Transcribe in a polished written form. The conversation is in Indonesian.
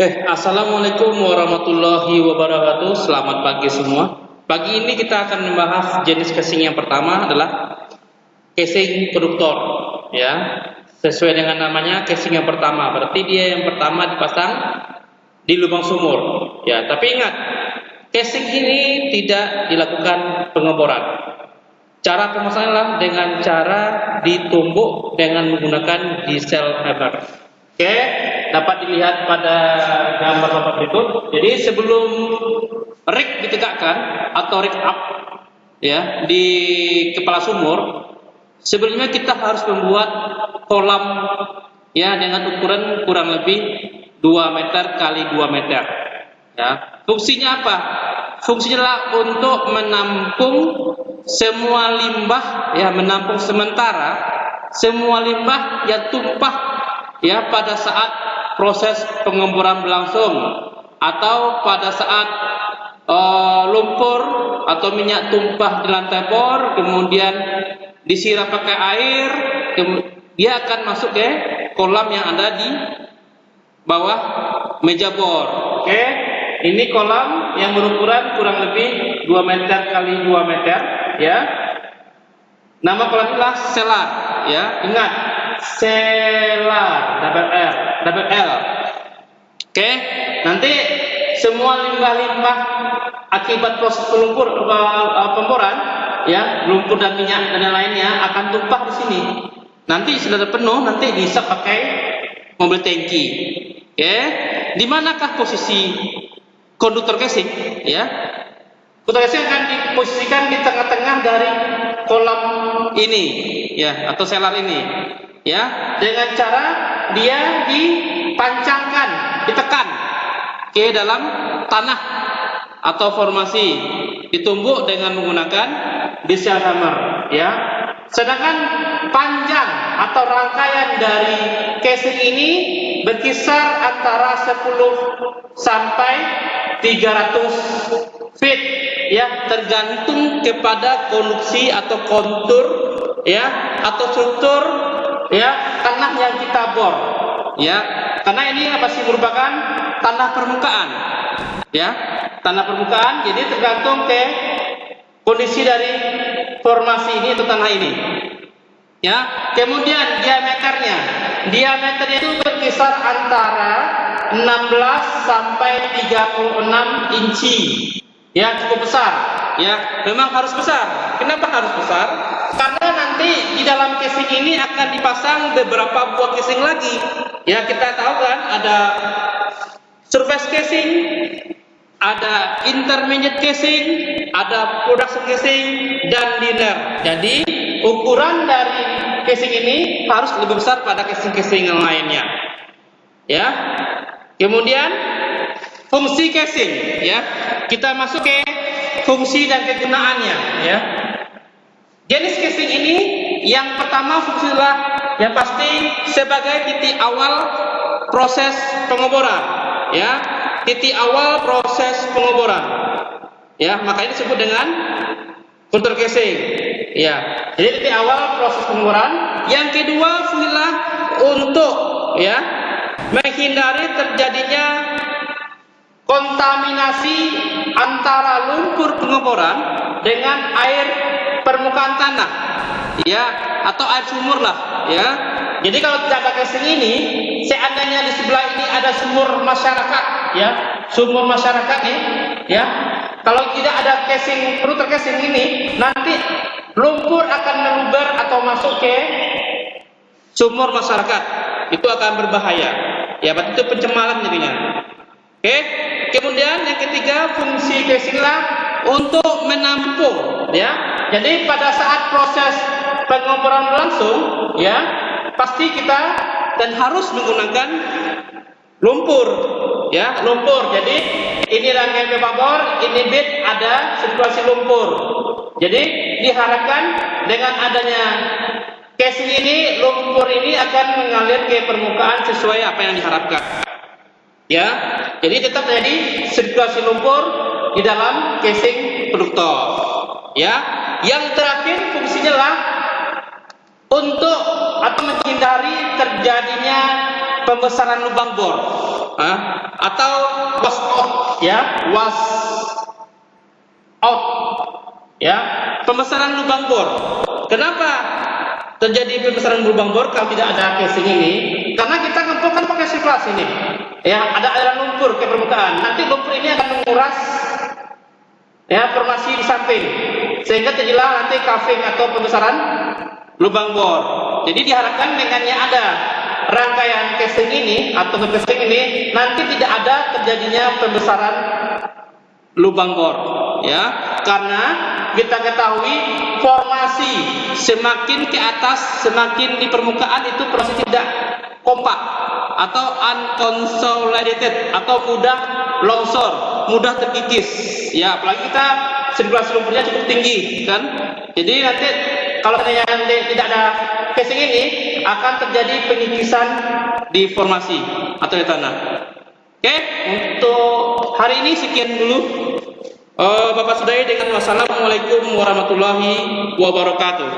Assalamualaikum warahmatullahi wabarakatuh. Selamat pagi semua. Pagi ini kita akan membahas jenis casing yang pertama adalah casing konduktor. Ya, sesuai dengan namanya casing yang pertama. Berarti dia yang pertama dipasang di lubang sumur. Ya, tapi ingat, casing ini tidak dilakukan pengeboran. Cara pemasangan dengan cara ditumbuk dengan menggunakan diesel hammer. Oke, dapat dilihat pada gambar bapak berikut. Jadi sebelum rig ditegakkan atau rig up ya di kepala sumur, sebelumnya kita harus membuat kolam ya dengan ukuran kurang lebih 2 meter kali 2 meter. Ya, fungsinya apa? Fungsinya adalah untuk menampung semua limbah ya, menampung sementara semua limbah yang tumpah ya pada saat proses pengeboran berlangsung atau pada saat lumpur atau minyak tumpah di lantai bor kemudian disiram pakai air, dia akan masuk ke kolam yang ada di bawah meja bor. Oke, ini kolam yang berukuran kurang lebih 2 meter kali 2 meter ya. Nama kolam itulah selar ya. Ingat, selar, double L. Oke, nanti semua limbah-limbah akibat proses pemboran, ya, lumpur dan minyak dan lainnya akan tumpah di sini. Nanti sudah penuh, nanti diisap pakai mobil tangki. Oke, di manakah posisi konduktor casing? Ya, konduktor casing akan diposisikan di tengah-tengah dari kolam ini, ya, atau selar ini. Ya, dengan cara dia dipancangkan, ditekan ke dalam tanah atau formasi, ditumbuk dengan menggunakan diesel hammer, ya. Sedangkan panjang atau rangkaian dari casing ini berkisar antara 10 sampai 300 feet, ya, tergantung kepada konstruksi atau kontur, ya, atau struktur ya tanah yang kita bor ya, karena ini masih merupakan tanah permukaan ya, tanah permukaan, jadi tergantung ke kondisi dari formasi ini atau tanah ini ya. Kemudian diameternya itu berkisar antara 16 sampai 36 inci ya, cukup besar ya, memang harus besar. Kenapa harus besar? Karena nanti di dalam casing ini akan dipasang beberapa buah casing lagi. Ya, kita tahu kan ada surface casing, ada intermediate casing, ada production casing dan liner. Jadi ukuran dari casing ini harus lebih besar pada casing-casing yang lainnya. Ya. Kemudian fungsi casing ya. Kita masuk ke fungsi dan kegunaannya ya. Jenis casing ini yang pertama fungsinya yang pasti sebagai titik awal proses pengeboran ya, titik awal proses pengeboran ya, makanya disebut dengan konduktor casing ya. Jadi titik awal proses pengeboran. Yang kedua fungsinya untuk ya menghindari terjadinya kontaminasi antara lumpur pengeboran dengan air permukaan tanah ya, atau air sumur lah ya. Jadi kalau tidak ada casing ini, seandainya di sebelah ini ada sumur masyarakat ya, sumur masyarakat ini ya, kalau tidak ada casing, konduktor casing ini, nanti lumpur akan meluber atau masuk ke sumur masyarakat, itu akan berbahaya ya, berarti itu pencemaran jadinya. Oke, kemudian yang ketiga fungsi casing lah untuk menampung ya. Jadi pada saat proses pengeboran berlangsung ya, pasti kita dan harus menggunakan lumpur ya, lumpur. Jadi ini rangkaian pipa bor, ini bit ada sirkulasi lumpur. Jadi diharapkan dengan adanya casing ini, lumpur ini akan mengalir ke permukaan sesuai apa yang diharapkan. Ya, jadi tetap terjadi sirkulasi lumpur di dalam casing konduktor. Ya, yang terakhir fungsinya lah untuk atau menghindari terjadinya pembesaran lubang bor. atau was out, ya, was out, ya, pembesaran lubang bor. Kenapa terjadi pembesaran lubang bor kalau tidak ada casing ini? Karena kita ngempuk kan pakai sirkulasi ini, ya, ada aliran lumpur ke permukaan. Nanti lumpur ini akan menguras, ya, formasi di samping, sehingga terjadilah nanti caving atau pembesaran lubang bor. Jadi diharapkan dengannya ada rangkaian casing ini atau casing ini, nanti tidak ada terjadinya pembesaran lubang bor, ya, karena kita ketahui formasi semakin ke atas, semakin di permukaan itu proses tidak kompak atau unconsolidated atau mudah longsor, mudah terkikis, ya, apalagi kita sirkulasi lumpurnya cukup tinggi, kan? Jadi nanti kalau tidak ada casing ini akan terjadi pengikisan di formasi atau di tanah. Oke, untuk hari ini sekian dulu. Bapak Saudari dengan wassalamualaikum warahmatullahi wabarakatuh.